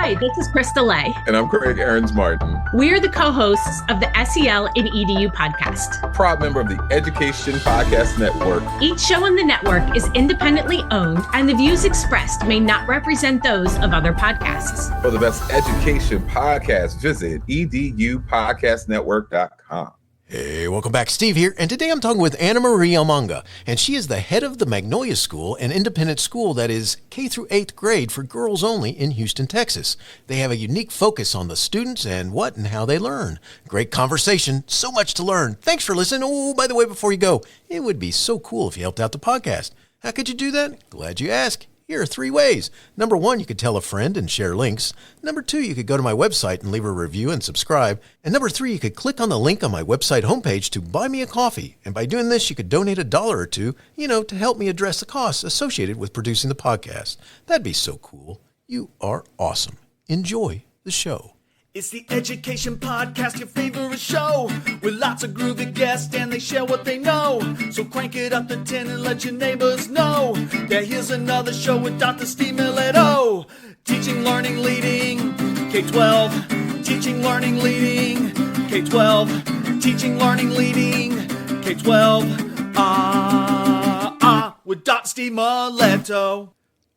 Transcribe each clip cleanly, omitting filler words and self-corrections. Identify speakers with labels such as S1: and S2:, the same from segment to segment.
S1: Hi, this is Krista Lay.
S2: And I'm Craig Aarons Martin.
S1: We're the co-hosts of the SEL in EDU podcast.
S2: Proud member of the Education Podcast Network.
S1: Each show on the network is independently owned, and the views expressed may not represent those of other podcasts.
S2: For the best education podcast, visit edupodcastnetwork.com.
S3: Hey, welcome back. Steve here, and today I'm talking with Annamarie Omanga, and she is the head of the Magnolia School, an independent school that is K through 8th grade for girls only in Houston, Texas. They have a unique focus on the students and what and how they learn. Great conversation, so much to learn. Thanks for listening. Oh, by the way, before you go, it would be so cool if you helped out the podcast. How could you do that? Glad you asked. Here are 3 ways. Number 1, you could tell a friend and share links. Number 2, you could go to my website and leave a review and subscribe. And number 3, you could click on the link on my website homepage to buy me a coffee. And by doing this, you could donate $1 or $2, to help me address the costs associated with producing the podcast. That'd be so cool. You are awesome. Enjoy the show.
S4: It's the Education Podcast, your favorite show, with lots of groovy guests and they share what they know. So crank it up to 10 and let your neighbors know that here's another show with Dr. Steve Milletto. Teaching, Learning, Leading K12. Teaching, Learning, Leading K12. Teaching, Learning, Leading K12. With Dr. Steve Milletto.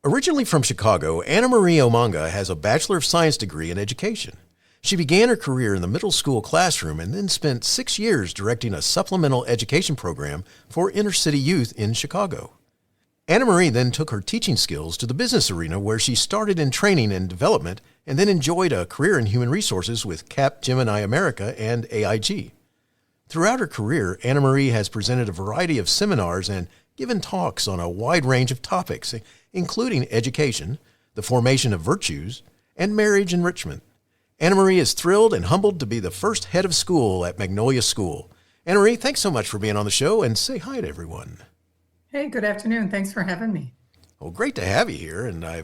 S3: Originally from Chicago, Annamarie Omanga has a Bachelor of Science Degree in education. She began her career in the middle school classroom and then spent 6 years directing a supplemental education program for inner-city youth in Chicago. Annamarie then took her teaching skills to the business arena, where she started in training and development and then enjoyed a career in human resources with Gemini America and AIG. Throughout her career, Annamarie has presented a variety of seminars and given talks on a wide range of topics, including education, the formation of virtues, and marriage enrichment. Annamarie is thrilled and humbled to be the first head of school at Magnolia School. Annamarie, thanks so much for being on the show, and say hi to everyone.
S5: Hey, good afternoon. Thanks for having me.
S3: Well, great to have you here, and I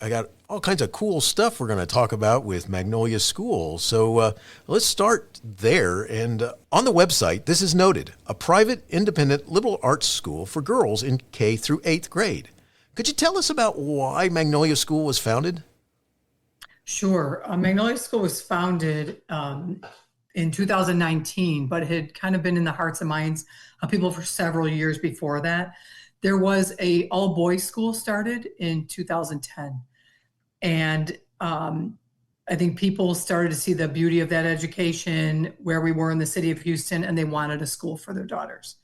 S3: got all kinds of cool stuff we're going to talk about with Magnolia School. So let's start there. And on the website, this is noted, a private, independent liberal arts school for girls in K through 8th grade. Could you tell us about why Magnolia School was founded?
S5: Sure. Magnolia School was founded in 2019, but it had kind of been in the hearts and minds of people for several years before that. There was a all-boys school started in 2010. And I think people started to see the beauty of that education where we were in the city of Houston, and they wanted a school for their daughters,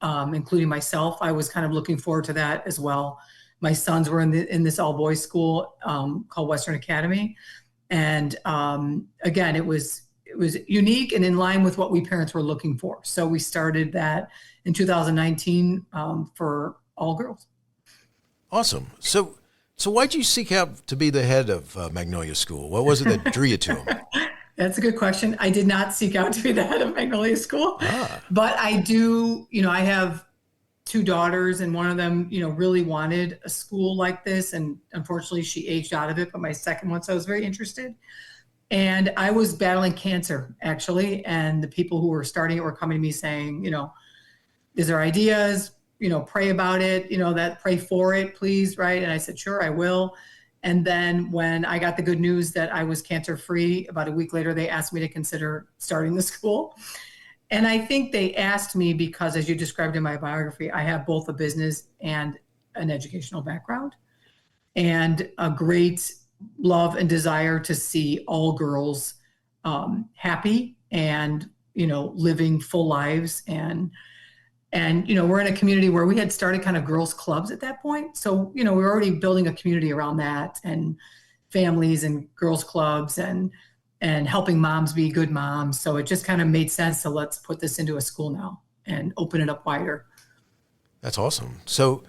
S5: including myself. I was kind of looking forward to that as well. My sons were in this all-boys school called Western Academy. And again, it was unique and in line with what we parents were looking for. So we started that in 2019 for all girls.
S3: Awesome. So why'd you seek out to be the head of Magnolia School? What was it that drew you to them?
S5: That's a good question. I did not seek out to be the head of Magnolia School, but I do, I have 2 daughters, and one of them, really wanted a school like this. And unfortunately she aged out of it, but my second one, so I was very interested. And I was battling cancer actually. And the people who were starting it were coming to me saying, is there ideas, pray about it, pray for it, please. Right. And I said, sure, I will. And then when I got the good news that I was cancer free, about a week later, they asked me to consider starting the school. And I think they asked me because, as you described in my biography, I have both a business and an educational background, and a great love and desire to see all girls happy and, living full lives. And we're in a community where we had started kind of girls clubs at that point. So, we were already building a community around that, and families and girls clubs and helping moms be good moms. So it just kind of made sense to let's put this into a school now and open it up wider.
S3: That's awesome. So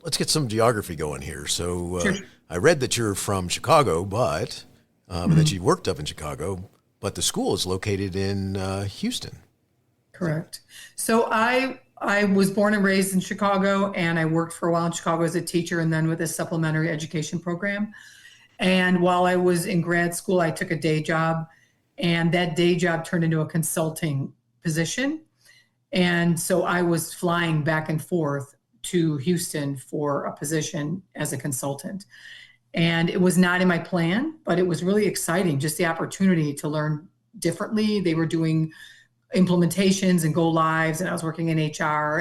S3: let's get some geography going here. So
S5: Sure.
S3: I read that you're from Chicago, but that you worked up in Chicago, but the school is located in Houston.
S5: Correct. So I was born and raised in Chicago, and I worked for a while in Chicago as a teacher and then with a supplementary education program. And while I was in grad school, I took a day job, and that day job turned into a consulting position. And so I was flying back and forth to Houston for a position as a consultant. And it was not in my plan, but it was really exciting, just the opportunity to learn differently. They were doing implementations and go lives, and I was working in HR.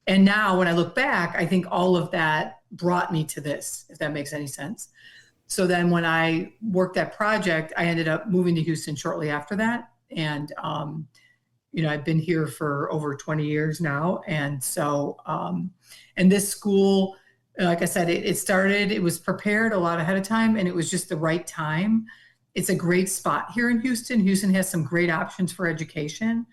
S5: And now when I look back, I think all of that brought me to this, if that makes any sense. So then when I worked that project, I ended up moving to Houston shortly after that. And, I've been here for over 20 years now. And so, and this school, like I said, it was prepared a lot ahead of time, and it was just the right time. It's a great spot here in Houston. Houston has some great options for education.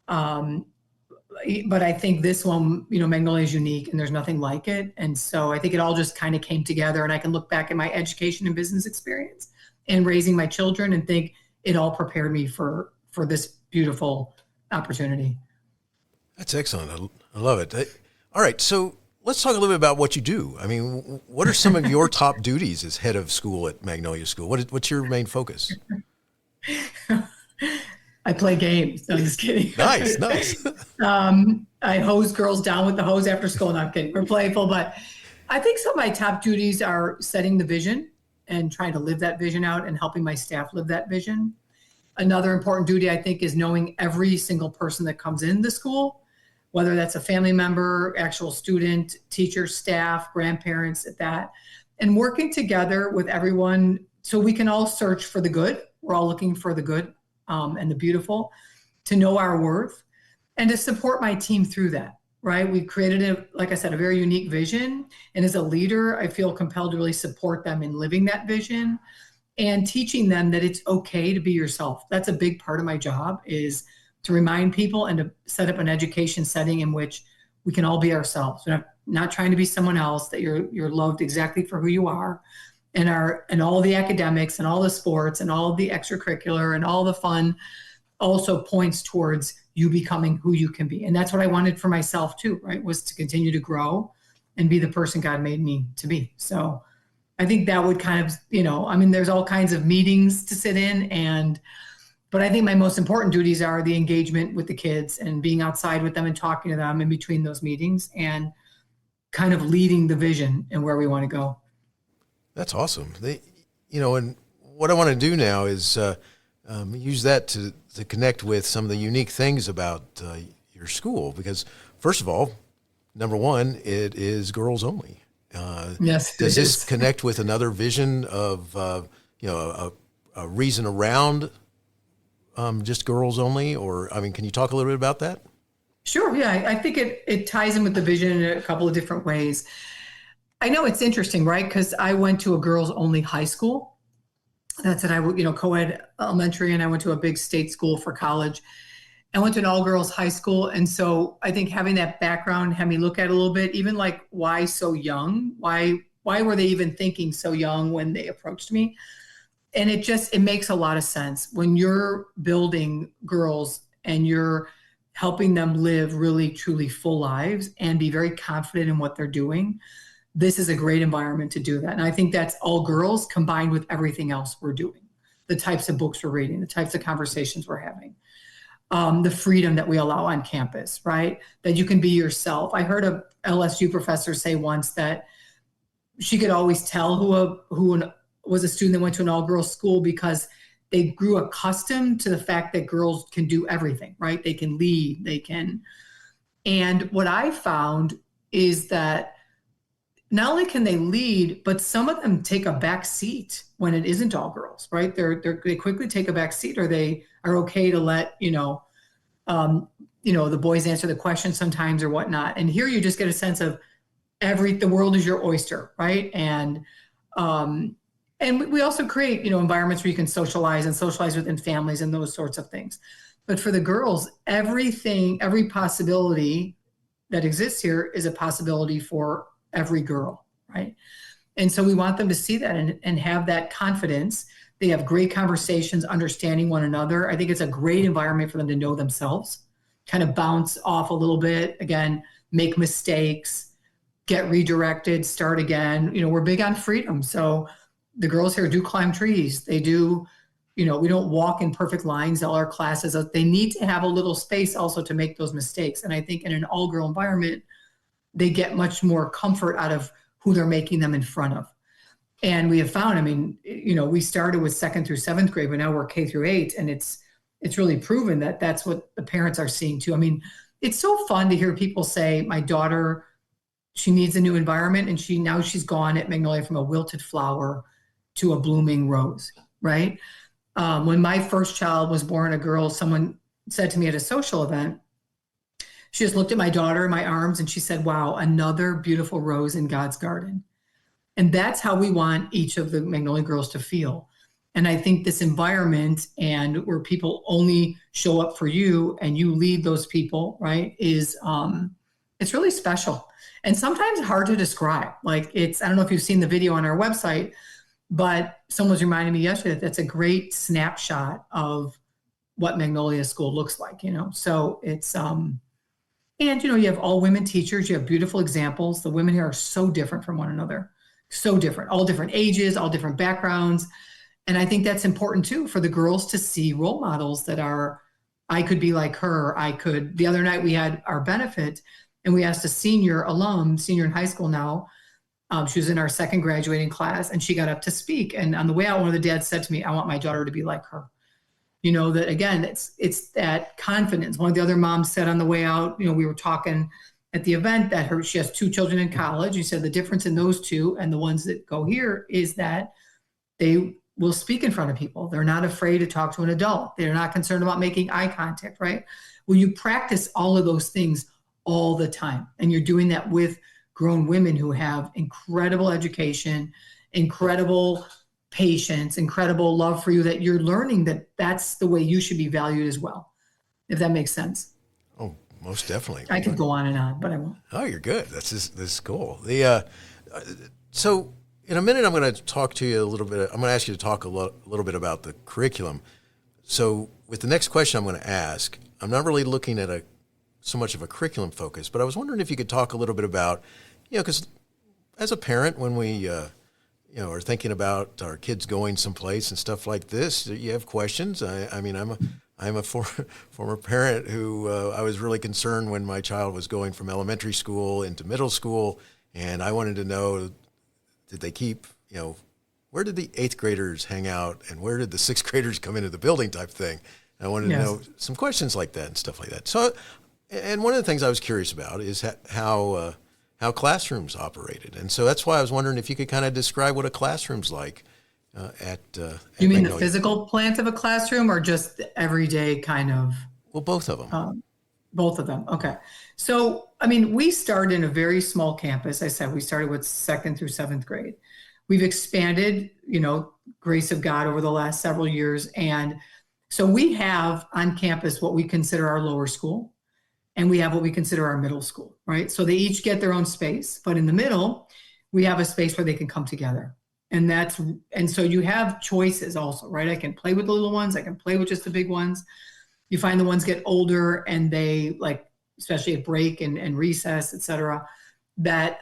S5: But I think this one, Magnolia is unique, and there's nothing like it. And so I think it all just kind of came together, and I can look back at my education and business experience and raising my children and think it all prepared me for this beautiful opportunity.
S3: That's excellent. I love it. All right. So let's talk a little bit about what you do. I mean, what are some of your top duties as head of school at Magnolia School? What's your main focus?
S5: I play games. No, I'm just kidding.
S3: Nice.
S5: I hose girls down with the hose after school. No, I'm kidding. We're playful, but I think some of my top duties are setting the vision and trying to live that vision out and helping my staff live that vision. Another important duty, I think, is knowing every single person that comes in the school, whether that's a family member, actual student, teacher, staff, grandparents, at that, and working together with everyone so we can all search for the good. We're all looking for the good and the beautiful, to know our worth and to support my team through that, right? We've created, like I said, a very unique vision. And as a leader, I feel compelled to really support them in living that vision and teaching them that it's okay to be yourself. That's a big part of my job, is to remind people and to set up an education setting in which we can all be ourselves. We're not trying to be someone else, that you're loved exactly for who you are. And all the academics and all the sports and all the extracurricular and all the fun also points towards you becoming who you can be. And that's what I wanted for myself too, right? Was to continue to grow and be the person God made me to be. So I think that would kind of, there's all kinds of meetings to sit in, but I think my most important duties are the engagement with the kids and being outside with them and talking to them in between those meetings and kind of leading the vision and where we want to go.
S3: That's awesome. And what I want to do now is use that to connect with some of the unique things about your school, because first of all, number one, it is girls only.
S5: Yes.
S3: Does this connect with another vision of, a reason around just girls only? Or, can you talk a little bit about that?
S5: Sure. Yeah. I think it ties in with the vision in a couple of different ways. I know it's interesting, right? Because I went to a girls only high school. That's it. Co-ed elementary, and I went to a big state school for college. I went to an all girls high school. And so I think having that background had me look at it a little bit, even like, why so young? Why were they even thinking so young when they approached me? And it makes a lot of sense when you're building girls and you're helping them live really, truly full lives and be very confident in what they're doing. This is a great environment to do that. And I think that's all girls combined with everything else we're doing, the types of books we're reading, the types of conversations we're having, the freedom that we allow on campus, right? That you can be yourself. I heard a LSU professor say once that she could always tell who was a student that went to an all-girls school because they grew accustomed to the fact that girls can do everything, right? They can lead, and what I found is that not only can they lead, but some of them take a back seat when it isn't all girls, right? They quickly take a back seat, or they are okay to let, the boys answer the questions sometimes or whatnot. And here you just get a sense of the world is your oyster, right? And we also create, environments where you can socialize within families and those sorts of things. But for the girls, every possibility that exists here is a possibility for every girl, right? And so we want them to see that and have that confidence. They have great conversations, understanding one another. I think it's a great environment for them to know themselves, kind of bounce off a little bit, again, make mistakes, get redirected, start again. We're big on freedom. So the girls here do climb trees. They do, we don't walk in perfect lines. All our classes, they need to have a little space also to make those mistakes. And I think in an all-girl environment, they get much more comfort out of who they're making them in front of. And we have found, I mean, we started with 2nd through 7th grade, but now we're K through 8. And it's really proven that that's what the parents are seeing too. I mean, it's so fun to hear people say, my daughter, she needs a new environment. And she's gone at Magnolia from a wilted flower to a blooming rose, right? When my first child was born, a girl, someone said to me at a social event, she just looked at my daughter in my arms and she said, wow, another beautiful rose in God's garden. And that's how we want each of the Magnolia girls to feel. And I think this environment, and where people only show up for you and you lead those people, right, is it's really special. And sometimes hard to describe. Like I don't know if you've seen the video on our website, but someone was reminding me yesterday that that's a great snapshot of what Magnolia School looks like, So it's, and, you have all women teachers, you have beautiful examples. The women here are so different from one another. So different, all different ages, all different backgrounds. And I think that's important too, for the girls to see role models that I could be like her. The other night we had our benefit and we asked a senior in high school now. She was in our 2nd graduating class and she got up to speak. And on the way out, one of the dads said to me, I want my daughter to be like her. That again, it's that confidence. One of the other moms said on the way out, we were talking at the event that she has 2 children in college. She said the difference in those 2 and the ones that go here is that they will speak in front of people. They're not afraid to talk to an adult. They're not concerned about making eye contact, right? Well, you practice all of those things all the time. And you're doing that with grown women who have incredible education, incredible patience, incredible love for you, that you're learning that that's the way you should be valued as well, if that makes sense.
S3: Oh, most definitely.
S5: I could go on and on, but I won't.
S3: Oh, you're good. This is cool. So in a minute, I'm going to talk to you a little bit. I'm going to ask you to talk a little bit about the curriculum. So with the next question I'm going to ask, I'm not really looking at so much of a curriculum focus, but I was wondering if you could talk a little bit about, because as a parent, when we, are thinking about our kids going someplace and stuff like this, you have questions. I'm a former parent who I was really concerned when my child was going from elementary school into middle school, and I wanted to know, did they keep, where did the 8th graders hang out and where did the 6th graders come into the building type thing? And I wanted to know some questions like that and stuff like that. So, and one of the things I was curious about is how classrooms operated. And so that's why I was wondering if you could kind of describe what a classroom's like at
S5: You mean
S3: Magnolia.
S5: the physical plant of a classroom or just the everyday kind of?
S3: Well, both of them.
S5: Both of them. Okay. So, we started in a very small campus. I said we started with 2nd through 7th grade. We've expanded, grace of God over the last several years. And so we have on campus what we consider our lower school, and we have what we consider our middle school, right? So they each get their own space, but in the middle, we have a space where they can come together. And so you have choices also, right? I can play with the little ones. I can play with just the big ones. You find the ones get older and they especially at break and recess, et cetera, that,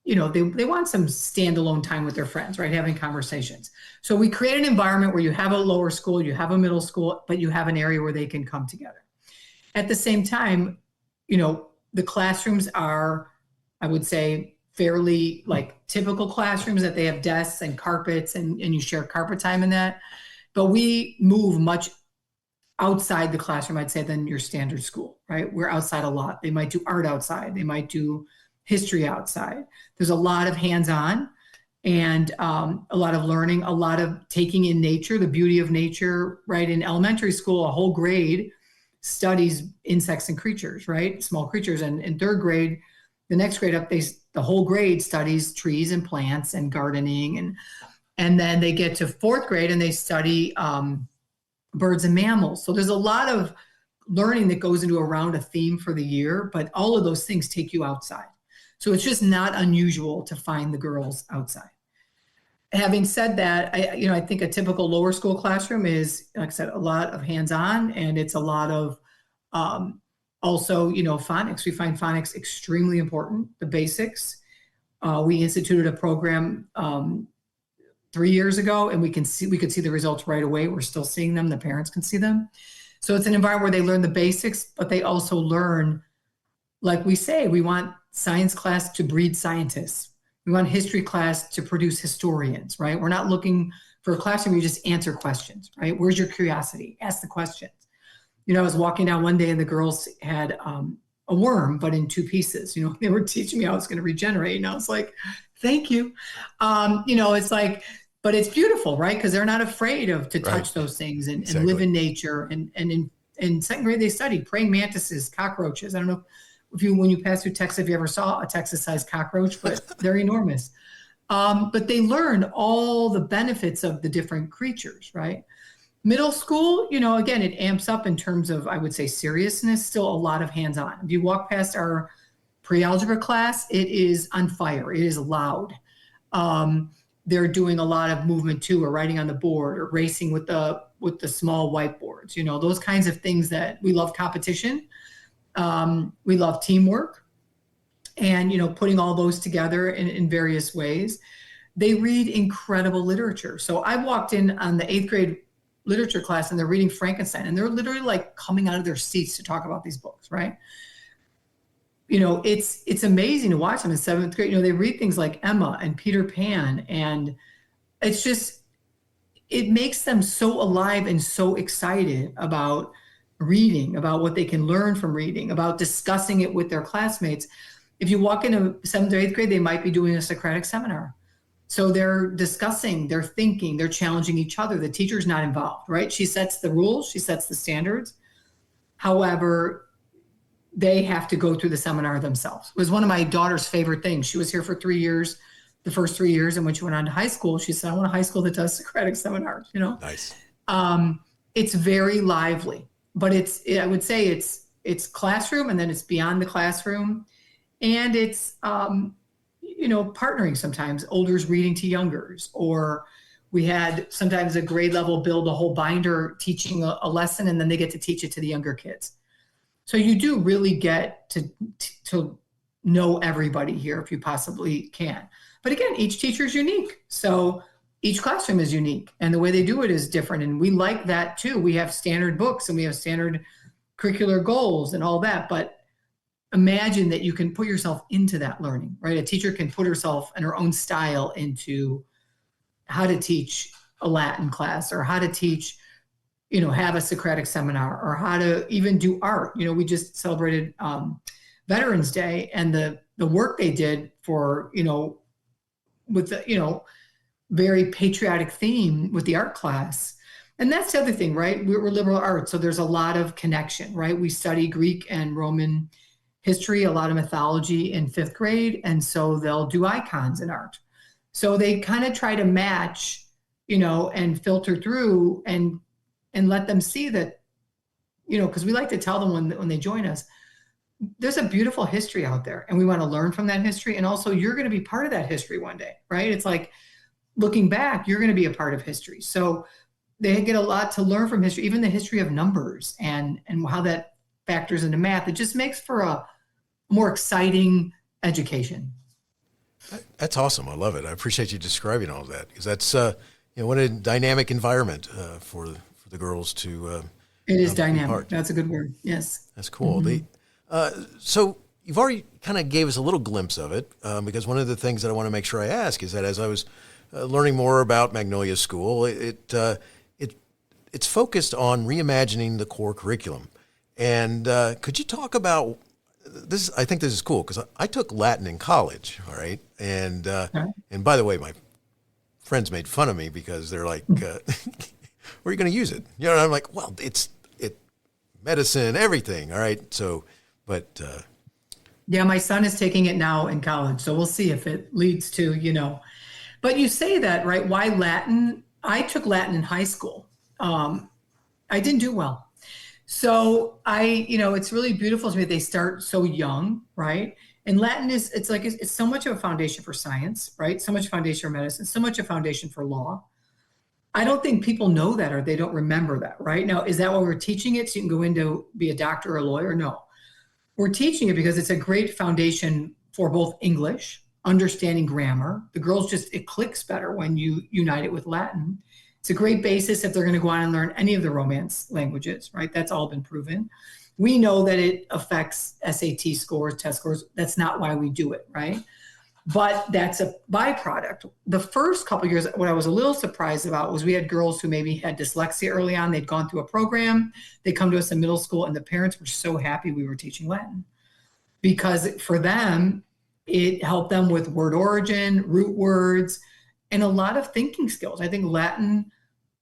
S5: they want some standalone time with their friends, right? Having conversations. So we create an environment where you have a lower school, you have a middle school, but you have an area where they can come together. At the same time, the classrooms are, I would say, fairly typical classrooms, that they have desks and carpets and you share carpet time in that. But we move much outside the classroom, I'd say, than your standard school, right? We're outside a lot. They might do art outside. They might do history outside. There's a lot of hands-on and a lot of learning, a lot of taking in nature, the beauty of nature, right? In elementary school, a whole grade studies insects and creatures, right? Small creatures. And in 3rd grade, the next grade up, the whole grade studies trees and plants and gardening. And then they get to 4th grade and they study birds and mammals. So there's a lot of learning that goes into around a theme for the year, but all of those things take you outside. So it's just not unusual to find the girls outside. Having said that, I think a typical lower school classroom is, like I said, a lot of hands-on, and it's a lot of also, phonics. We find phonics extremely important, the basics. We instituted a program 3 years ago, and we could see the results right away. We're still seeing them. The parents can see them. So it's an environment where they learn the basics, but they also learn, like we say, we want science class to breed scientists. We want history class to produce historians, right? We're not looking for a classroom where you just answer questions, right? Where's your curiosity? Ask the questions. I was walking down one day and the girls had a worm, but in 2 pieces. They were teaching me how it's going to regenerate. And I was like, thank you. It's like, but it's beautiful, right? Because they're not afraid to touch those things and live in nature. And in second grade, they studied praying mantises, cockroaches. I don't know when you pass through Texas, if you ever saw a Texas-sized cockroach, but they're enormous. But they learned all the benefits of the different creatures, right? Middle school, again, it amps up in terms of, I would say, seriousness, still a lot of hands-on. If you walk past our pre-algebra class, it is on fire. It is loud. They're doing a lot of movement too, or writing on the board, or racing with the small whiteboards, those kinds of things that we love. Competition. We love teamwork, and, putting all those together in various ways. They read incredible literature. So I walked in on the 8th grade literature class and they're reading Frankenstein, and they're literally like coming out of their seats to talk about these books, right? It's amazing to watch them in 7th grade. They read things like Emma and Peter Pan, and it's just, it makes them so alive and so excited about reading, about what they can learn from reading, about discussing it with their classmates. If you walk into 7th or 8th grade, they might be doing a Socratic seminar. So they're discussing, they're thinking, they're challenging each other. The teacher's not involved, right? She sets the rules, she sets the standards. However, they have to go through the seminar themselves. It was one of my daughter's favorite things. She was here for 3 years, the first 3 years. And when she went on to high school, she said, I want a high school that does Socratic seminars,
S3: Nice.
S5: It's very lively, but I would say it's classroom, and then it's beyond the classroom. And it's, partnering sometimes, olders reading to youngers, or we had sometimes a grade level build a whole binder teaching a lesson, and then they get to teach it to the younger kids. So you do really get to know everybody here if you possibly can. But again, each teacher is unique. So each classroom is unique, and the way they do it is different. And we like that too. We have standard books and we have standard curricular goals and all that, but imagine that you can put yourself into that learning, right? A teacher can put herself and her own style into how to teach a Latin class, or how to teach, have a Socratic seminar, or how to even do art. We just celebrated Veterans Day, and the work they did for, with the, very patriotic theme with the art class. And that's the other thing, right? We're liberal arts, so there's a lot of connection, right? We study Greek and Roman history, a lot of mythology in 5th grade. And so they'll do icons in art. So they kind of try to match, and filter through and let them see that, because we like to tell them when they join us, there's a beautiful history out there, and we want to learn from that history. And also you're going to be part of that history one day, right? It's like looking back, you're going to be a part of history. So they get a lot to learn from history, even the history of numbers and how that factors into math. It just makes for a more exciting education.
S3: That's awesome. I love it. I appreciate you describing all of that, because that's what a dynamic environment for the girls to.
S5: It is dynamic. That's a good word. Yes.
S3: That's cool. Mm-hmm. So you've already kind of gave us a little glimpse of it, because one of the things that I want to make sure I ask is that as I was learning more about Magnolia School, it's focused on reimagining the core curriculum. And could you talk about this? I think this is cool because I took Latin in college, all right? And and by the way, my friends made fun of me because they're like, where are you going to use it? And I'm like, well, it's medicine, everything, all right? So, but...
S5: yeah, my son is taking it now in college, so we'll see if it leads to, But you say that, right? Why Latin? I took Latin in high school. I didn't do well. So it's really beautiful to me that they start so young, right? And Latin it's so much of a foundation for science, right? So much foundation for medicine, so much a foundation for law. I don't think people know that, or they don't remember that, right? Now, is that why we're teaching it so you can go in to be a doctor or a lawyer? No. We're teaching it because it's a great foundation for both English, understanding grammar. The girls it clicks better when you unite it with Latin. It's a great basis if they're going to go on and learn any of the Romance languages, right? That's all been proven. We know that it affects SAT scores, test scores. That's not why we do it, right? but that's a byproduct. The first couple of years, what I was a little surprised about was we had girls who maybe had dyslexia early on. They'd gone through a program. They come to us in middle school, and the parents were so happy we were teaching Latin because for them, it helped them with word origin, root words, and a lot of thinking skills. I think Latin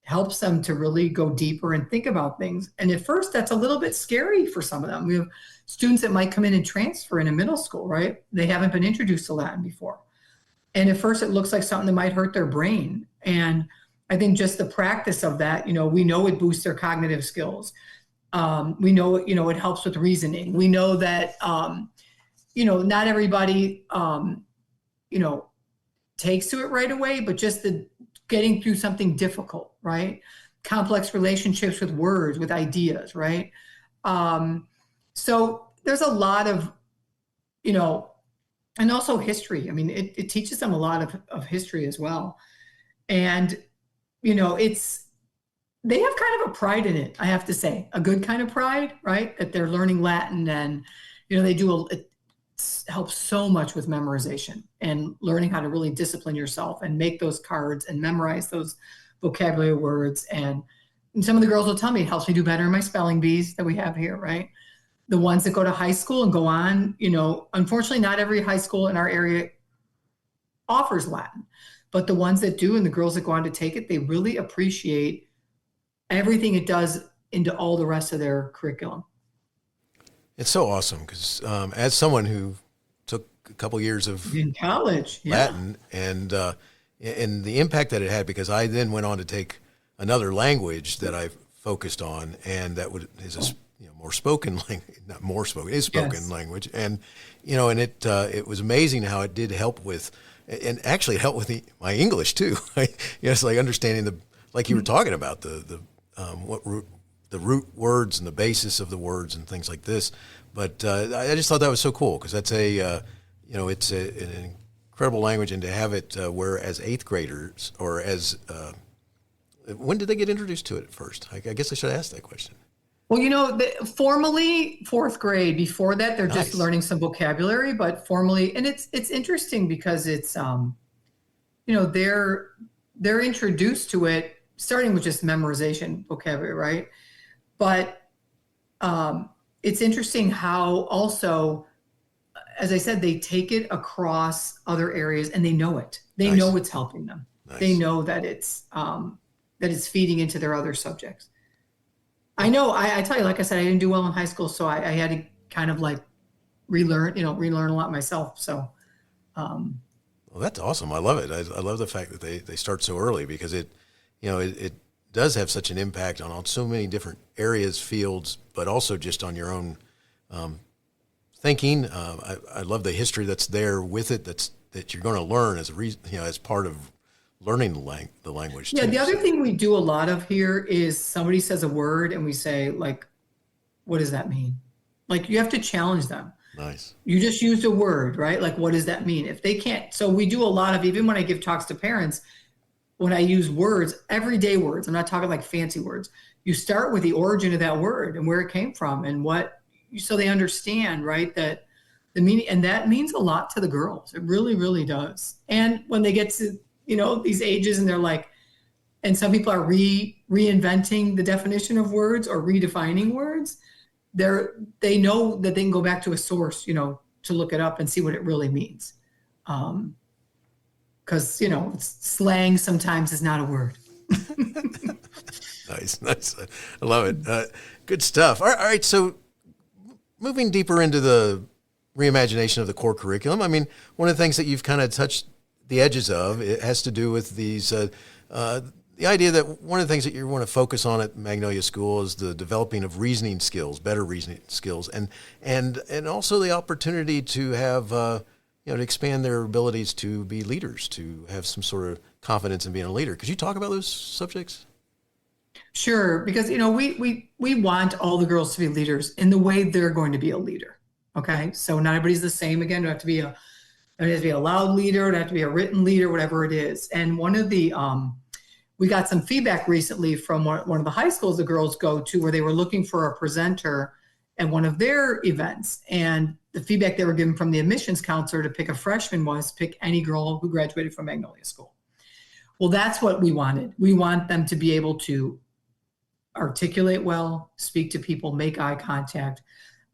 S5: helps them to really go deeper and think about things. And at first, that's a little bit scary for some of them. We have students that might come in and transfer in a middle school, right? They haven't been introduced to Latin before. And at first, it looks like something that might hurt their brain. And I think just the practice of that, we know it boosts their cognitive skills. We know, it helps with reasoning. We know that, not everybody, takes to it right away, but just the getting through something difficult, right? Complex relationships with words, with ideas, right? So there's a lot of, and also history. I mean, it teaches them a lot of history as well. And, they have kind of a pride in it, I have to say, a good kind of pride, right? That they're learning Latin and, it helps so much with memorization and learning how to really discipline yourself and make those cards and memorize those vocabulary words. And some of the girls will tell me it helps me do better in my spelling bees that we have here, right? The ones that go to high school and go on, unfortunately, not every high school in our area offers Latin, but the ones that do and the girls that go on to take it, they really appreciate everything it does into all the rest of their curriculum.
S3: It's so awesome because as someone who took a couple years of
S5: in college,
S3: Latin and the impact that it had, because I then went on to take another language that I focused on, and that is a more spoken language, not more spoken, is spoken language, and it was amazing how it did help with, and actually it helped with my English too. It's like understanding like you were talking about the root words and the basis of the words and things like this. But I just thought that was so cool because that's it's an incredible language, and to have it where as eighth graders or as when did they get introduced to it at first? I guess I should ask that question.
S5: Well, formally fourth grade. Before that, they're just learning some vocabulary, but formally, and it's interesting because it's they're introduced to it starting with just memorization vocabulary, right? But it's interesting how also, as I said, they take it across other areas and they know it. They know it's helping them. They know that it's feeding into their other subjects. I know, I tell you, like I said, I didn't do well in high school, so I had to kind of like relearn a lot myself. So,
S3: well, that's awesome. I love it. I love the fact that they start so early because it does have such an impact on so many different areas, fields, but also just on your own thinking. I love the history that's there with it. That you're going to learn as as part of learning the language.
S5: Yeah. The other thing we do a lot of here is somebody says a word and we say, like, what does that mean? Like, you have to challenge them.
S3: Nice.
S5: You just used a word, right? Like, what does that mean? If they can't, so we do a lot of, even when I give talks to parents, when I use words, everyday words, I'm not talking like fancy words. You start with the origin of that word and where it came from and so they understand, right? That the meaning, and that means a lot to the girls. It really, really does. And when they get to, these ages and they're like, and some people are reinventing the definition of words or redefining words, they know that they can go back to a source, to look it up and see what it really means. Because, slang sometimes is not a word.
S3: Nice. I love it. Good stuff. All right. So moving deeper into the reimagination of the core curriculum, I mean, one of the things that you've kind of touched the edges of, it has to do with these, the idea that one of the things that you want to focus on at Magnolia School is the developing of reasoning skills, better reasoning skills, and also the opportunity to have, to expand their abilities to be leaders, to have some sort of confidence in being a leader. Could you talk about those subjects?
S5: Sure, because we want all the girls to be leaders in the way they're going to be a leader. Okay, so not everybody's the same. Again, it has to be a loud leader, it has to be a written leader, whatever it is. And one of the we got some feedback recently from one of the high schools the girls go to where they were looking for a presenter, at one of their events. And the feedback they were given from the admissions counselor to pick a freshman was pick any girl who graduated from Magnolia School. Well, that's what we wanted. We want them to be able to articulate well, speak to people, make eye contact.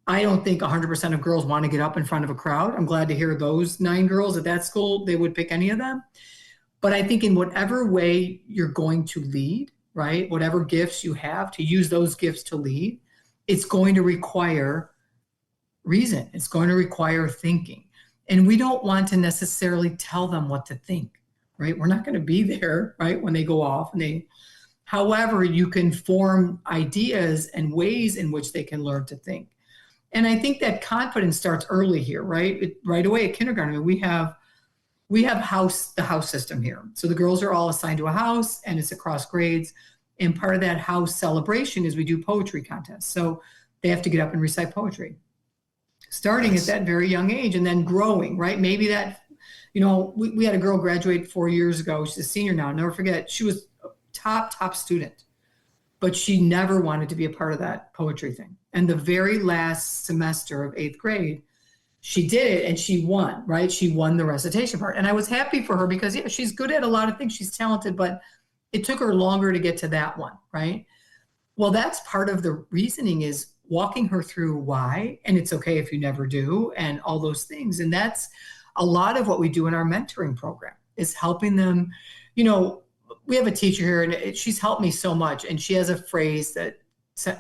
S5: I don't think 100% of girls want to get up in front of a crowd. I'm glad to hear those 9 girls at that school, they would pick any of them. But I think in whatever way you're going to lead, right, whatever gifts you have, to use those gifts to lead, it's going to require reason. It's going to require thinking. And we don't want to necessarily tell them what to think, right? We're not going to be there, right, when they go off. However, you can form ideas and ways in which they can learn to think. And I think that confidence starts early here, right? Right away at kindergarten, we have the house system here. So the girls are all assigned to a house, and it's across grades. And part of that house celebration is we do poetry contests. So they have to get up and recite poetry, starting at that very young age and then growing, right? Maybe that, we had a girl graduate 4 years ago. She's a senior now. I'll never forget. She was a top student, but she never wanted to be a part of that poetry thing. And the very last semester of 8th grade, she did it and she won, right? She won the recitation part. And I was happy for her because, yeah, she's good at a lot of things. She's talented, but it took her longer to get to that one, right? Well, that's part of the reasoning, is walking her through why, and it's okay if you never do, and all those things. And that's a lot of what we do in our mentoring program, is helping them. We have a teacher here, and she's helped me so much. And she has a phrase that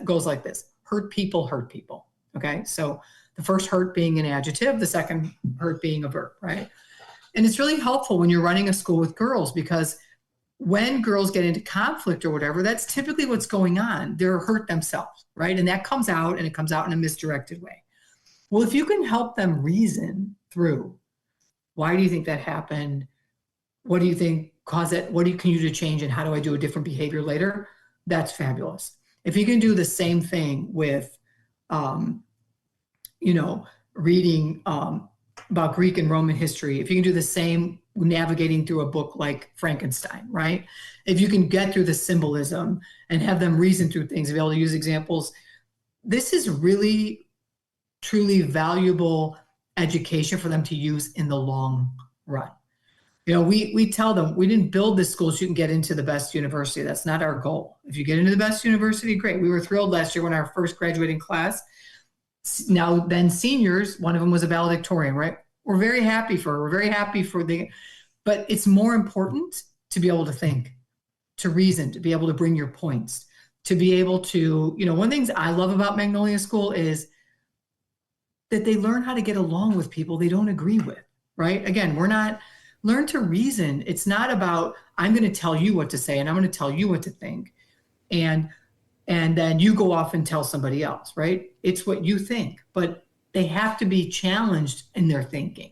S5: goes like this: hurt people hurt people. Okay. So the first hurt being an adjective, the second hurt being a verb, right? And it's really helpful when you're running a school with girls, because when girls get into conflict or whatever, that's typically what's going on. They're hurt themselves, right? And that comes out, and it comes out in a misdirected way. Well, if you can help them reason through, why do you think that happened? What do you think caused it? What can you do to change, and how do I do a different behavior later? That's fabulous. If you can do the same thing with, reading about Greek and Roman history, if you can do the same navigating through a book like Frankenstein, right? If you can get through the symbolism and have them reason through things, be able to use examples, this is really, truly valuable education for them to use in the long run. We tell them, we didn't build this school so you can get into the best university. That's not our goal. If you get into the best university, great. We were thrilled last year when our first graduating class, now then seniors, one of them was a valedictorian, right? We're very happy for her. We're very happy but it's more important to be able to think, to reason, to be able to bring your points, to be able to, one of the things I love about Magnolia School is that they learn how to get along with people they don't agree with, right? Again, learn to reason. It's not about, I'm going to tell you what to say and I'm going to tell you what to think. And then you go off and tell somebody else, right? It's what you think, but they have to be challenged in their thinking.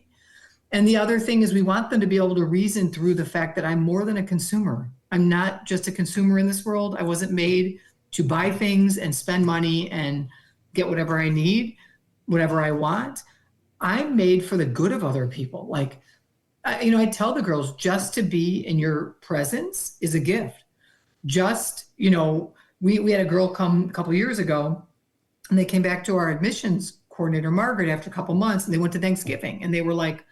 S5: And the other thing is, we want them to be able to reason through the fact that I'm more than a consumer. I'm not just a consumer in this world. I wasn't made to buy things and spend money and get whatever I need, whatever I want. I'm made for the good of other people. Like, I tell the girls, just to be in your presence is a gift. Just, we had a girl come a couple of years ago, and they came back to our admissions coordinator, Margaret, after a couple months, and they went to Thanksgiving, and they were like,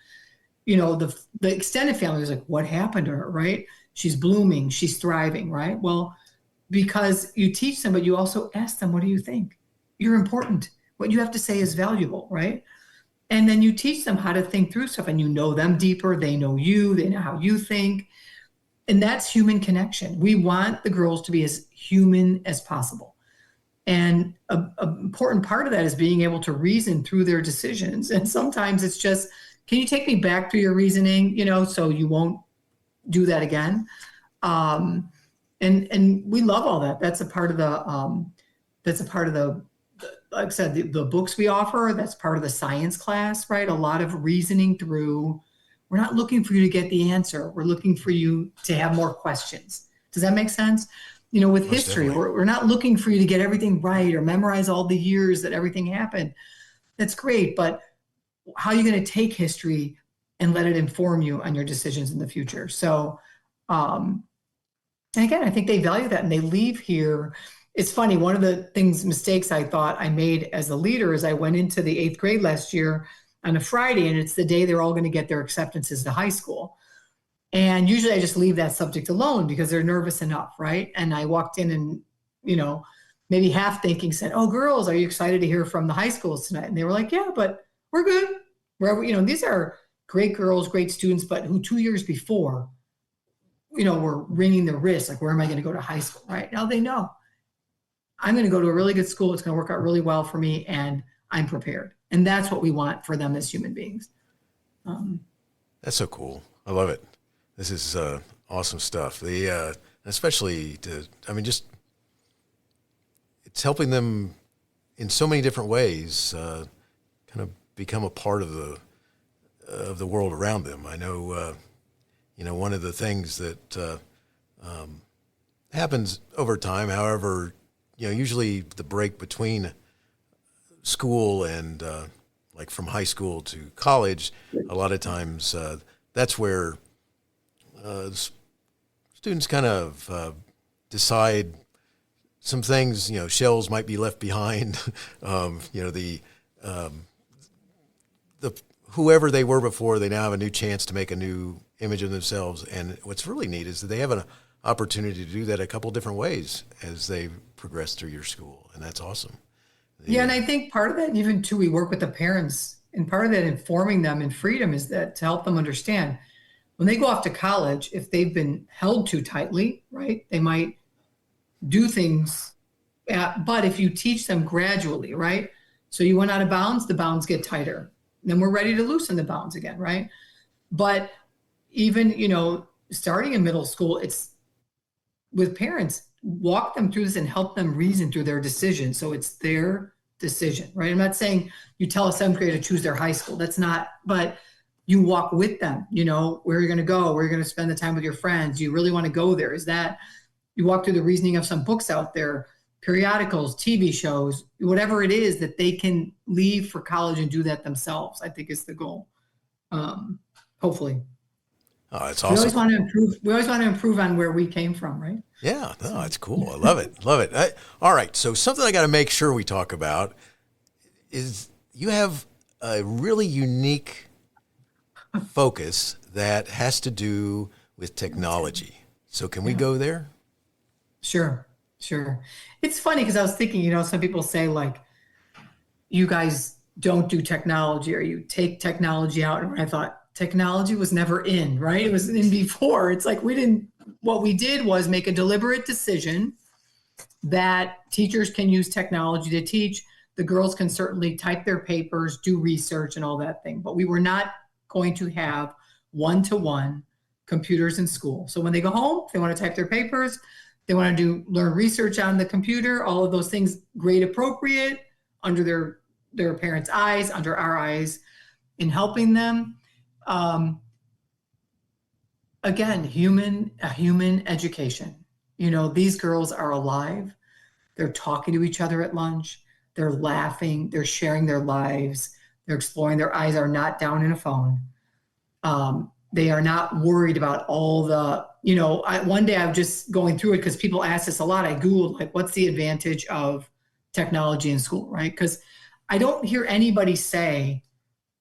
S5: the extended family was like, what happened to her, right? She's blooming, she's thriving, right? Well, because you teach them, but you also ask them, what do you think? You're important. What you have to say is valuable, right? And then you teach them how to think through stuff, and you know them deeper. They know you, they know how you think. And that's human connection. We want the girls to be as human as possible. And an important part of that is being able to reason through their decisions. And sometimes it's just, can you take me back through your reasoning, so you won't do that again? And we love all that. That's a part of the, like I said, the books we offer. That's part of the science class, right? A lot of reasoning through. We're not looking for you to get the answer. We're looking for you to have more questions. Does that make sense? With
S3: Most
S5: history,
S3: definitely.
S5: we're not looking for you to get everything right or memorize all the years that everything happened. That's great, but how are you going to take history and let it inform you on your decisions in the future? So, and again, I think they value that, and they leave here it's funny. One of the mistakes I thought I made as a leader is I went into the 8th grade last year on a Friday, and it's the day they're all going to get their acceptances to high school. And usually I just leave that subject alone because they're nervous enough, right? And I walked in and, maybe half thinking said, "Oh, girls, are you excited to hear from the high schools tonight?" And they were like, "Yeah, but we're good. These are great girls, great students, but who 2 years before, were wringing their wrists, like, where am I going to go to high school?" Right now they know I'm going to go to a really good school. It's going to work out really well for me, and I'm prepared. And that's what we want for them as human beings.
S3: That's so cool. I love it. This is awesome stuff. Especially it's helping them in so many different ways, kind of become a part of the world around them. I know, one of the things that happens over time, however, usually the break between school and like from high school to college, a lot of times that's where students kind of decide some things, shells might be left behind. The whoever they were before, they now have a new chance to make a new image of themselves. And what's really neat is that they have an opportunity to do that a couple different ways as they progress through your school. And that's awesome.
S5: Yeah. And I think part of that, even too, we work with the parents, and part of that informing them in freedom is that to help them understand when they go off to college, if they've been held too tightly, right, they might do things, but if you teach them gradually, right? So you went out of bounds, the bounds get tighter. Then we're ready to loosen the bounds again, right? But even, starting in middle school, it's with parents, walk them through this and help them reason through their decision. So it's their decision, right? I'm not saying you tell a 7th grader to choose their high school. That's not, but you walk with them, where you're going to go, where you're going to spend the time with your friends. You really want to go there. Is that you walk through the reasoning of some books out there, periodicals, TV shows, whatever it is that they can leave for college and do that themselves, I think is the goal. Hopefully.
S3: Oh, it's awesome.
S5: We always want to improve on where we came from, right?
S3: Yeah, no, it's cool. I love it. Love it. All right. So something I got to make sure we talk about is you have a really unique focus that has to do with technology. So can we go there?
S5: Sure. It's funny because I was thinking, some people say like, you guys don't do technology or you take technology out. And I thought technology was never in, right? It was in before. It's like what we did was make a deliberate decision that teachers can use technology to teach. The girls can certainly type their papers, do research and all that thing, but we were not going to have one-to-one computers in school. So when they go home, they want to type their papers, they want to learn research on the computer, all of those things, grade appropriate, under their parents' eyes, under our eyes, in helping them. Again, human education. These girls are alive. They're talking to each other at lunch. They're laughing. They're sharing their lives. They're exploring. Their eyes are not down in a phone. They are not worried about all the, one day I'm just going through it because people ask this a lot. I Googled, like, what's the advantage of technology in school, right? Because I don't hear anybody say,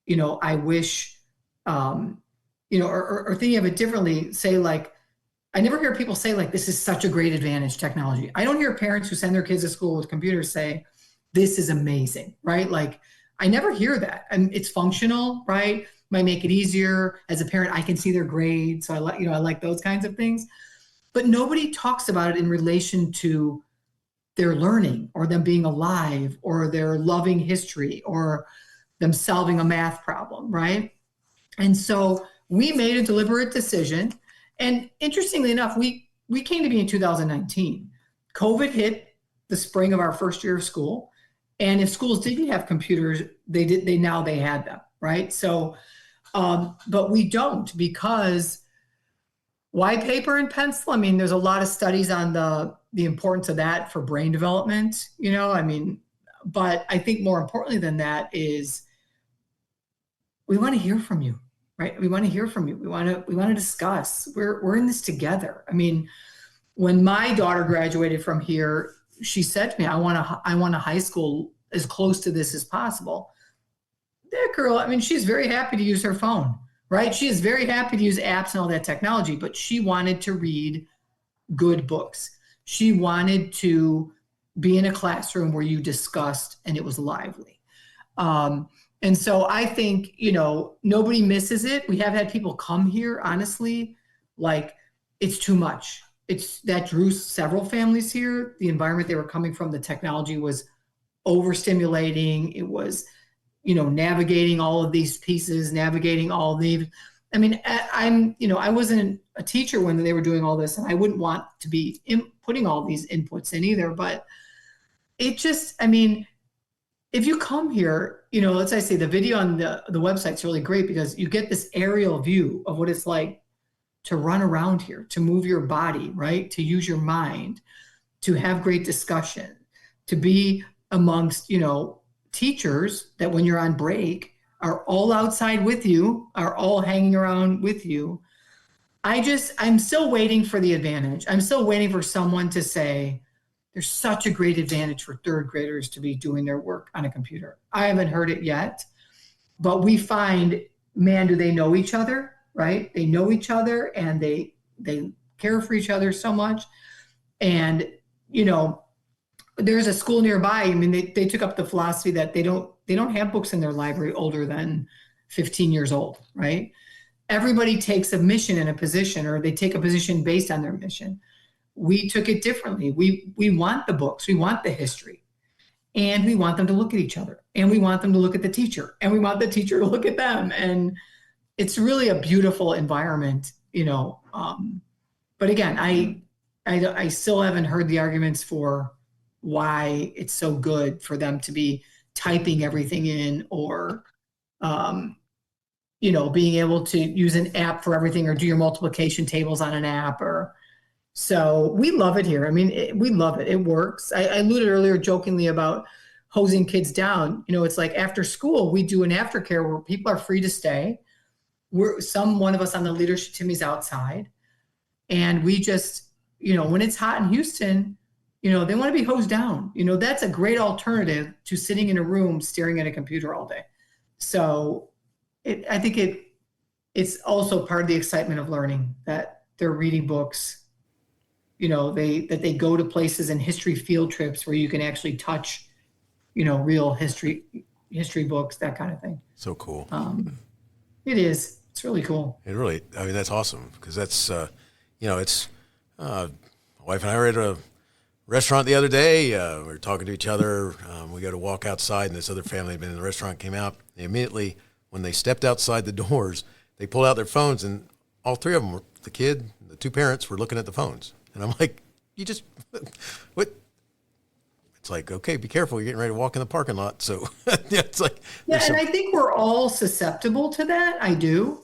S5: I wish, or thinking of it differently, say like, I never hear people say like, this is such a great advantage, technology. I don't hear parents who send their kids to school with computers say, this is amazing, right? Like, I never hear that. And it's functional, right? Might make it easier. As a parent, I can see their grades. So I like those kinds of things. But nobody talks about it in relation to their learning or them being alive or their loving history or them solving a math problem, right? And so we made a deliberate decision. And interestingly enough, we came to be in 2019. COVID hit the spring of our first year of school. And if schools didn't have computers, they had them, right? So, but we don't, because why paper and pencil? I mean, there's a lot of studies on the importance of that for brain development, but I think more importantly than that is we want to hear from you, right? We want to hear from you. We want to discuss. We're in this together. I mean, when my daughter graduated from here, she said to me, I want a high school as close to this as possible. That girl, I mean, she's very happy to use her phone, right? She is very happy to use apps and all that technology, but she wanted to read good books. She wanted to be in a classroom where you discussed and it was lively. And so I think, nobody misses it. We have had people come here, honestly, like it's too much. That drew several families here. The environment they were coming from, the technology was overstimulating. It was, navigating all of these pieces, navigating all the, I mean, I wasn't a teacher when they were doing all this, and I wouldn't want to be putting all these inputs in either, but it just, I mean, if you come here, let's say the video on the website's really great because you get this aerial view of what it's like to run around here, to move your body, right? To use your mind, to have great discussion, to be amongst, teachers that when you're on break are all outside with you, are all hanging around with you. I'm still waiting for the advantage. I'm still waiting for someone to say, there's such a great advantage for third graders to be doing their work on a computer. I haven't heard it yet, but we find, man, do they know each other, right? They know each other and they care for each other so much. And, there's a school nearby. I mean, they took up the philosophy that they don't have books in their library older than 15 years old, right? Everybody takes a mission and a position, or they take a position based on their mission. We took it differently. We want the books, we want the history, and we want them to look at each other, and we want them to look at the teacher, and we want the teacher to look at them. And it's really a beautiful environment, but again, I still haven't heard the arguments for why it's so good for them to be typing everything in, or being able to use an app for everything, or do your multiplication tables on an app. Or so we love it here. I mean, we love it. It works. I alluded earlier jokingly about hosing kids down. It's like after school, we do an aftercare where people are free to stay. One of us on the leadership team is outside, and we just, when it's hot in Houston, they want to be hosed down. That's a great alternative to sitting in a room staring at a computer all day. So I think it's also part of the excitement of learning, that they're reading books, that they go to places and history field trips where you can actually touch, real history books, that kind of thing.
S3: So cool.
S5: It is. It's really cool.
S3: It really, I mean, that's awesome, because that's, it's, my wife and I were at a restaurant the other day. We were talking to each other. We go to walk outside, and this other family had been in the restaurant, came out. They immediately, when they stepped outside the doors, they pulled out their phones, and all three of them, the kid, the two parents, were looking at the phones. And I'm like, what? It's like, okay, be careful. You're getting ready to walk in the parking lot. So it's like.
S5: Yeah, and I think we're all susceptible to that. I do.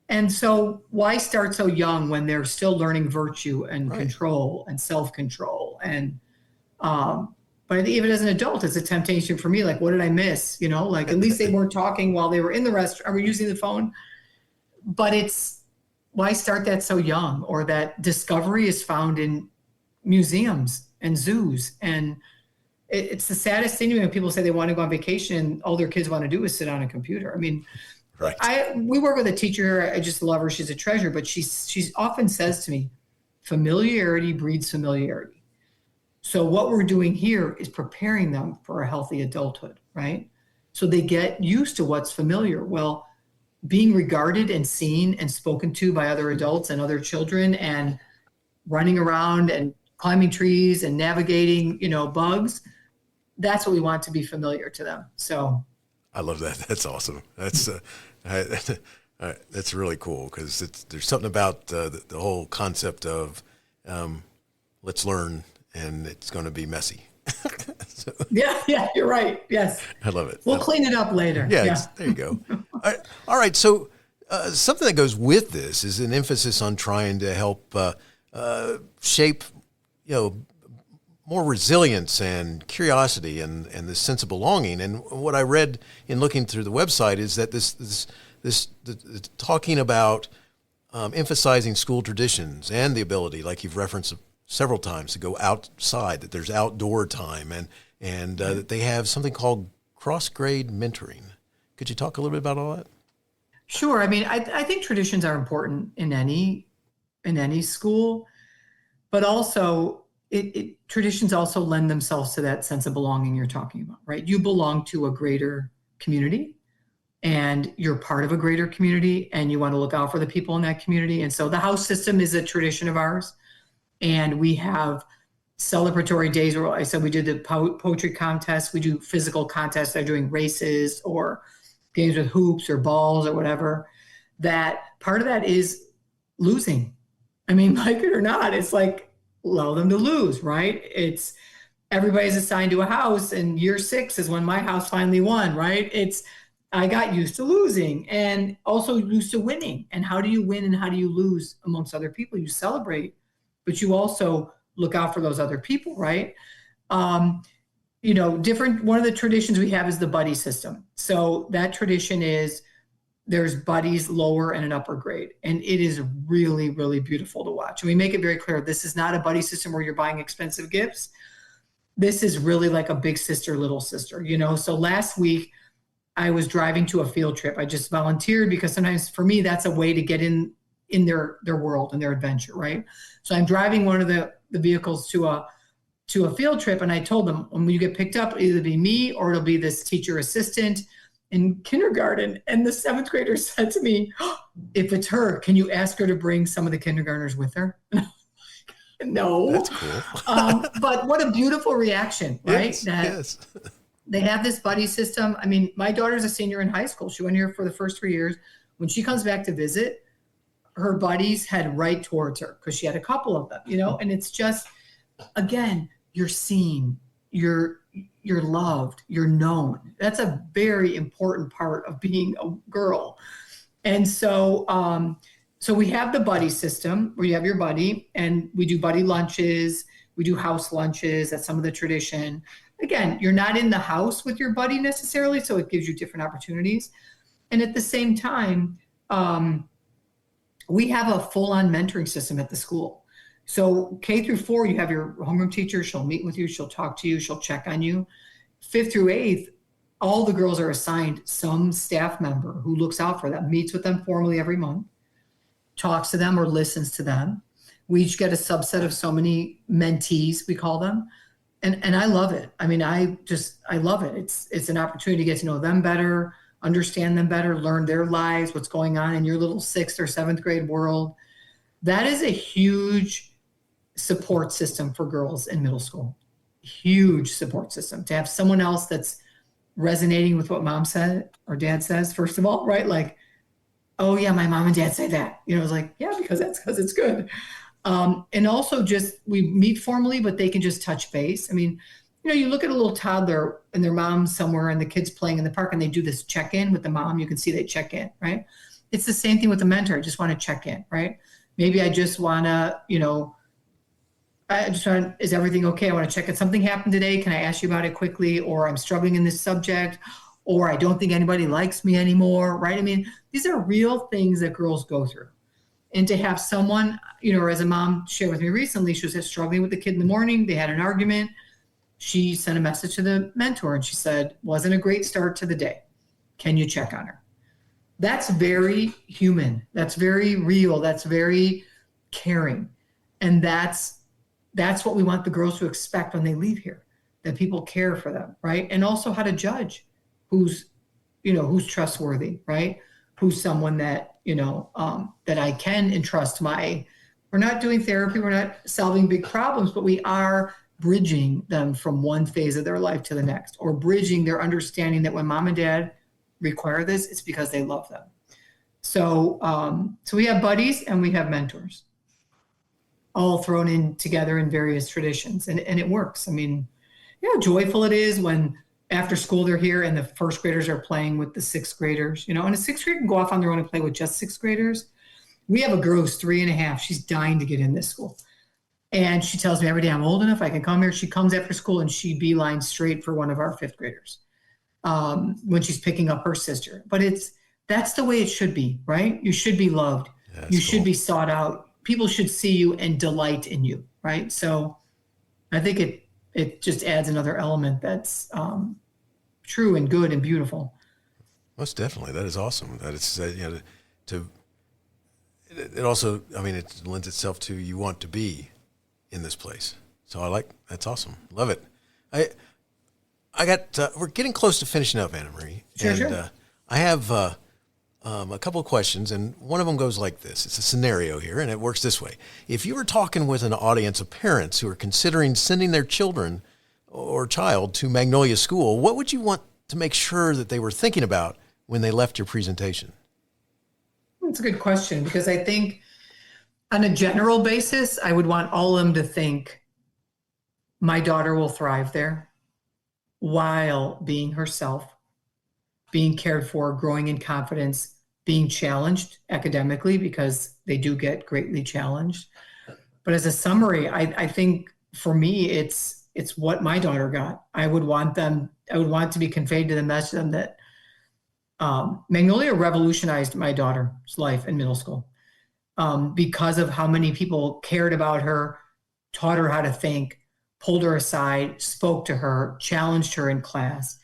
S5: And so why start so young when they're still learning virtue and control and self-control? And, but even as an adult, it's a temptation for me. Like, what did I miss? Like at least they weren't talking while they were in the restaurant or using the phone. But it's, why start that so young? Or that discovery is found in museums and zoos. And it's the saddest thing when people say they want to go on vacation and all their kids want to do is sit on a computer. I mean, right. We work with a teacher. I just love her. She's a treasure, but she often says to me, familiarity breeds familiarity. So what we're doing here is preparing them for a healthy adulthood, right? So they get used to what's familiar. Well, being regarded and seen and spoken to by other adults and other children, and running around and climbing trees and navigating, bugs, that's what we want to be familiar to them. So
S3: I love that. That's awesome. That's that's really cool, because there's something about the whole concept of let's learn, and it's going to be messy. So,
S5: yeah, you're right. Yes,
S3: I love it.
S5: We'll clean it up later.
S3: Yeah. There you go. All right. So something that goes with this is an emphasis on trying to help shape, more resilience and curiosity and this sense of belonging. And what I read in looking through the website is that this talking about emphasizing school traditions and the ability, like you've referenced several times to go outside, that there's outdoor time, and that they have something called cross-grade mentoring. Could you talk a little bit about all that?
S5: Sure. I mean, I think traditions are important in any school, but also traditions also lend themselves to that sense of belonging you're talking about, right? You belong to a greater community, and you're part of a greater community, and you want to look out for the people in that community. And so the house system is a tradition of ours, and we have celebratory days where I said we did the poetry contest, we do physical contests, they're doing races or games with hoops or balls or whatever. That part of that is losing. I mean, like it or not, it's like allow them to lose, right? It's everybody's assigned to a house, and year 6 is when my house finally won, right? I got used to losing and also used to winning. And how do you win and how do you lose amongst other people? You celebrate, but you also look out for those other people, right? One of the traditions we have is the buddy system. So that tradition is there's buddies lower and an upper grade. And it is really, really beautiful to watch. And we make it very clear, this is not a buddy system where you're buying expensive gifts. This is really like a big sister, little sister, So last week I was driving to a field trip. I just volunteered because sometimes for me, that's a way to get in their world and their adventure, right? So I'm driving one of the vehicles to a field trip, and I told them when you get picked up, it'll either be me or it'll be this teacher assistant in kindergarten. And the 7th grader said to me, if it's her, can you ask her to bring some of the kindergartners with her? No.
S3: That's cool.
S5: But what a beautiful reaction, right?
S3: Yes.
S5: They have this buddy system. I mean, my daughter's a senior in high school. She went here for the first 3 years. When she comes back to visit, her buddies head right towards her because she had a couple of them, and it's just, again, you're seen, you're loved, you're known. That's a very important part of being a girl. And so, so we have the buddy system where you have your buddy, and we do buddy lunches. We do house lunches. That's some of the tradition. Again, you're not in the house with your buddy necessarily, so it gives you different opportunities. And at the same time, we have a full-on mentoring system at the school. So K through 4, you have your homeroom teacher. She'll meet with you. She'll talk to you. She'll check on you. 5th through 8th, all the girls are assigned some staff member who looks out for them, meets with them formally every month, talks to them or listens to them. We each get a subset of so many mentees, we call them. And I love it. I mean, I love it. It's an opportunity to get to know them better, understand them better, learn their lives, what's going on in your little 6th or 7th grade world. That is a huge support system for girls in middle school. Huge support system to have someone else that's resonating with what mom said or dad says, first of all, right? Like, oh yeah, my mom and dad say that, it's like, yeah, because it's good. And also just, we meet formally, but they can just touch base. I mean, you look at a little toddler and their mom's somewhere and the kid's playing in the park and they do this check-in with the mom. You can see they check in, right? It's the same thing with the mentor. I just want to check in, right? Maybe I just want to, is everything okay? I want to check if something happened today. Can I ask you about it quickly? Or I'm struggling in this subject, or I don't think anybody likes me anymore, right? I mean, these are real things that girls go through. And to have someone, or as a mom shared with me recently, she was struggling with the kid in the morning. They had an argument. She sent a message to the mentor and she said, wasn't a great start to the day. Can you check on her? That's very human. That's very real. That's very caring. And that's what we want the girls to expect when they leave here, that people care for them, right? And also how to judge who's trustworthy, right? Who's someone that, that I can entrust we're not doing therapy, we're not solving big problems, but we are bridging them from one phase of their life to the next, or bridging their understanding that when mom and dad require this, it's because they love them. So, so we have buddies and we have mentors, all thrown in together in various traditions, and it works. I mean, joyful it is when after school they're here and the 1st graders are playing with the 6th graders, and a 6th grader can go off on their own and play with just 6th graders. We have a girl who's 3.5. She's dying to get in this school. And she tells me every day, I'm old enough, I can come here. She comes after school and she beelines straight for one of our 5th graders when she's picking up her sister. But that's the way it should be, right? You should be loved. You should be sought out. People should see you and delight in you, right? So I think it just adds another element that's true and good and beautiful.
S3: Most definitely. That is awesome. That it's, it also, I mean, it lends itself to you want to be in this place. So that's awesome. Love it. We're getting close to finishing up, Annamarie.
S5: Sure.
S3: I have a couple of questions, and one of them goes like this. It's a scenario here, and it works this way. If you were talking with an audience of parents who are considering sending their children or child to Magnolia School, what would you want to make sure that they were thinking about when they left your presentation?
S5: That's a good question, because I think on a general basis, I would want all of them to think my daughter will thrive there while being herself, being cared for, growing in confidence, being challenged academically, because they do get greatly challenged. But as a summary, I think for me, it's what my daughter got. I would want it to be conveyed to them, message them that Magnolia revolutionized my daughter's life in middle school because of how many people cared about her, taught her how to think, pulled her aside, spoke to her, challenged her in class.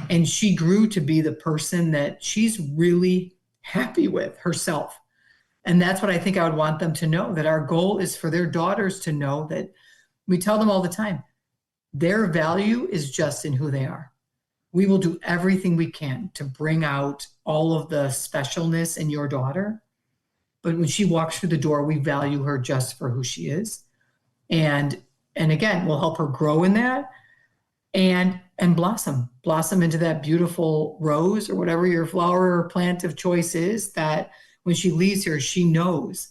S5: And she grew to be the person that she's really happy with herself. And that's what I think I would want them to know, that our goal is for their daughters to know that we tell them all the time, their value is just in who they are. We will do everything we can to bring out all of the specialness in your daughter. But when she walks through the door, we value her just for who she is. And again, we'll help her grow in that and blossom into that beautiful rose or whatever your flower or plant of choice is, that when she leaves here, she knows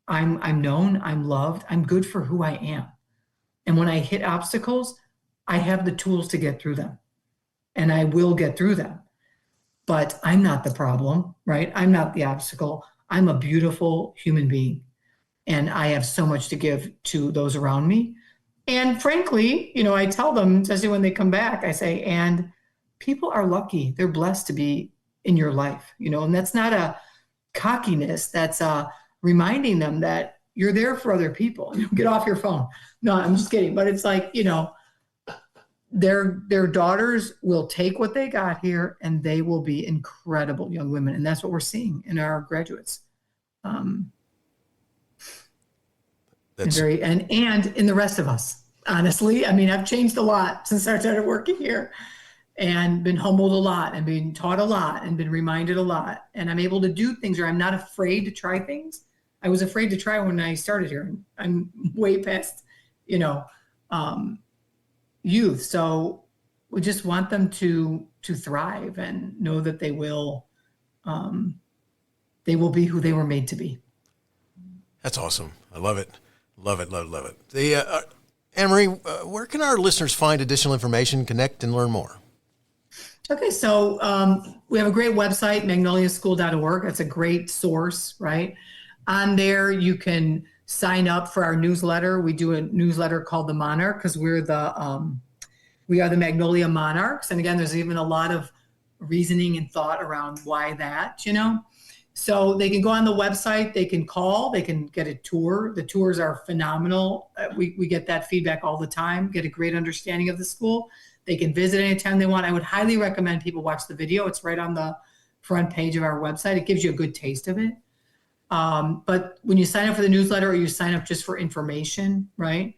S5: I'm known, I'm loved, I'm good for who I am. And when I hit obstacles, I have the tools to get through them, and I will get through them. But I'm not the problem, right? I'm not the obstacle. I'm a beautiful human being, and I have so much to give to those around me. And frankly, I tell them, especially when they come back, I say, and people are lucky. They're blessed to be in your life, and that's not a cockiness. That's reminding them that you're there for other people. Get off your phone. No, I'm just kidding. But it's like, their daughters will take what they got here, and they will be incredible young women. And that's what we're seeing in our graduates. And in the rest of us, honestly. I mean, I've changed a lot since I started working here, and been humbled a lot, and been taught a lot, and been reminded a lot. And I'm able to do things, or I'm not afraid to try things. I was afraid to try when I started here. I'm way past, youth. So we just want them to thrive and know that they will be who they were made to be.
S3: That's awesome. I love it. Love it. Annamarie, where can our listeners find additional information, connect, and learn more?
S5: Okay, so we have a great website, magnoliaschool.org. That's a great source, right? On there, you can sign up for our newsletter. We do a newsletter called The Monarch, because we are the Magnolia Monarchs. And again, there's even a lot of reasoning and thought around why that, So they can go on the website, they can call, they can get a tour. The tours are phenomenal. We get that feedback all the time, get a great understanding of the school. They can visit anytime they want. I would highly recommend people watch the video. It's right on the front page of our website. It gives you a good taste of it. But when you sign up for the newsletter, or you sign up just for information, right?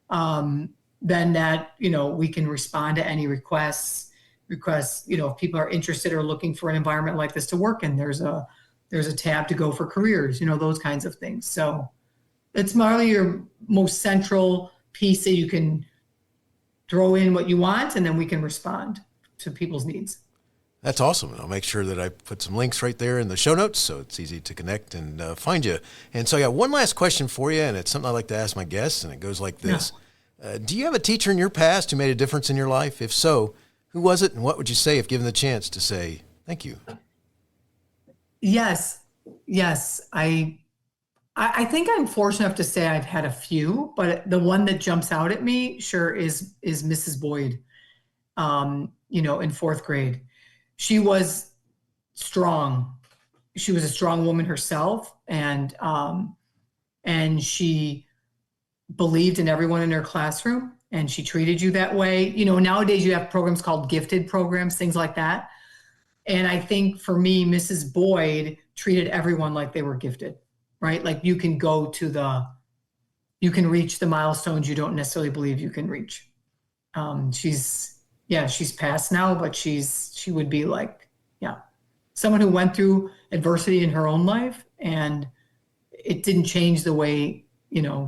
S5: Then that, we can respond to any requests, if people are interested or looking for an environment like this to work in, there's a tab to go for careers, those kinds of things. So it's probably your most central piece that you can throw in what you want, and then we can respond to people's needs.
S3: That's awesome. And I'll make sure that I put some links right there in the show notes so it's easy to connect and find you. And so I got one last question for you, and it's something I like to ask my guests, and it goes like this. Yeah. Do you have a teacher in your past who made a difference in your life? If so, who was it, and what would you say if given the chance to say thank you?
S5: Yes. I think I'm fortunate enough to say I've had a few, but the one that jumps out at me sure is Mrs. Boyd, in fourth grade. She was strong. She was a strong woman herself, and she believed in everyone in her classroom, and she treated you that way. Nowadays you have programs called gifted programs, things like that. And I think for me, Mrs. Boyd treated everyone like they were gifted, right? Like you can reach the milestones you don't necessarily believe you can reach. She's passed now, but she would be like, someone who went through adversity in her own life, and it didn't change the way,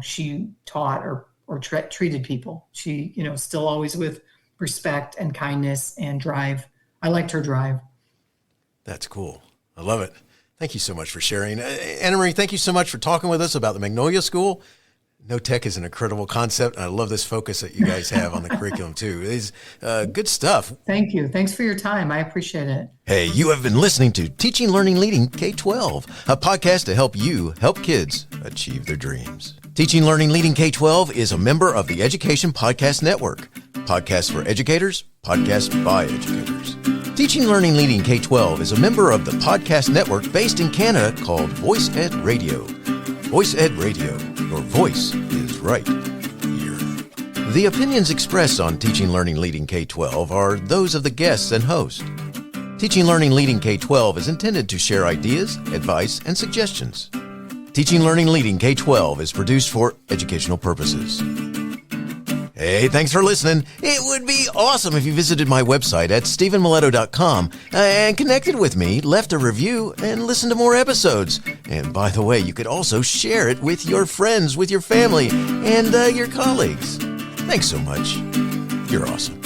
S5: she taught or treated people. She, still always with respect and kindness and drive. I liked her drive.
S3: That's cool. I love it. Thank you so much for sharing. Annamarie, thank you so much for talking with us about the Magnolia School. No Tech is an incredible concept, and I love this focus that you guys have on the curriculum, too. It's good stuff.
S5: Thank you. Thanks for your time. I appreciate it.
S3: Hey, you have been listening to Teaching, Learning, Leading K12, a podcast to help you help kids achieve their dreams. Teaching, Learning, Leading K12 is a member of the Education Podcast Network. Podcasts for educators, podcasts by educators. Teaching, Learning, Leading K12 is a member of the podcast network based in Canada called Voice Ed Radio. Voice Ed Radio, your voice is right here. The opinions expressed on Teaching, Learning, Leading K12 are those of the guests and host. Teaching, Learning, Leading K12 is intended to share ideas, advice, and suggestions. Teaching, Learning, Leading K12 is produced for educational purposes. Hey, thanks for listening. It would be awesome if you visited my website at stephenmiletto.com and connected with me, left a review, and listened to more episodes. And by the way, you could also share it with your friends, with your family, and your colleagues. Thanks so much. You're awesome.